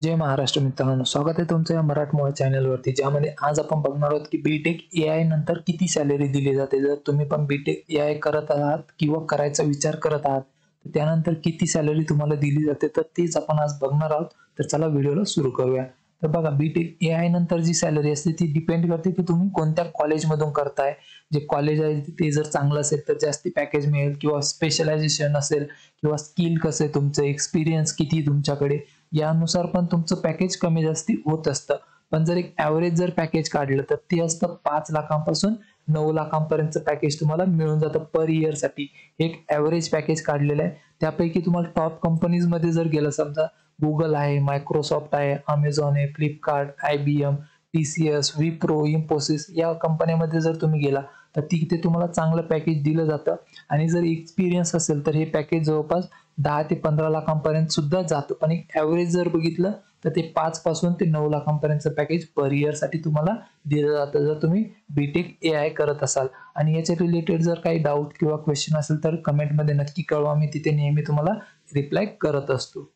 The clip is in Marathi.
जय महाराष्ट्र मित्रांनो, स्वागत आहे तुमचं या मराठमोळ्या चॅनलवरती, ज्यामध्ये आज आपण बघणार आहोत की बीटेक एआय नंतर किती सॅलरी दिली जाते. जर तुम्ही पण बीटेक एआय करत आहात किंवा करायचा विचार करत आहात तर त्यानंतर किती सॅलरी तुम्हाला दिली जाते, तर तेच आपण आज बघणार आहोत. तर चला व्हिडिओला सुरू करूया. तर बघा, बीटेक एआय नंतर जी सॅलरी असते ती डिपेंड करते की तुम्ही कोणत्या कॉलेजमधून करताय. जे कॉलेज आहे ते जर चांगलं असेल तर जास्ती पॅकेज मिळेल, किंवा स्पेशलायझेशन असेल, किंवा स्किल कसं आहे तुमचं, एक्सपिरियन्स किती तुमच्याकडे, यानुसार पण तुमचं पॅकेज कमी जास्ती होत असतं. पण जर एक ॲव्हरेज जर पॅकेज काढलं तर ते असतं 5 लाखांपासून 9 लाखांपर्यंतचं पॅकेज तुम्हाला मिळून जातं पर इयरसाठी. एक ॲव्हरेज पॅकेज काढलेलं आहे. त्यापैकी तुम्हाला टॉप कंपनीजमध्ये जर गेलं, समजा गुगल आहे, मायक्रोसॉफ्ट आहे, अमेझॉन आहे, Flipkart, IBM, TCS, Wipro, Infosys या कंपन्यामध्ये जर तुम्ही गेला तर तिथे तुम्हाला चांगलं पॅकेज दिलं जातं. आणि जर एक्सपिरियन्स असेल तर हे पॅकेज जवळपास 10 ते 15 लाखांपर्यंत सुद्धा जातं. पण एक ॲव्हरेज जर बघितलं तर ते 5 पासून ते 9 लाखांपर्यंतचं पॅकेज पर इयरसाठी तुम्हाला दिलं जातं, जर तुम्ही बीटेक एआय करत असाल. आणि याच्या रिलेटेड जर काही डाऊट किंवा क्वेश्चन असेल तर कमेंटमध्ये नक्की कळवा. मी तिथे नेहमी तुम्हाला रिप्लाय करत असतो.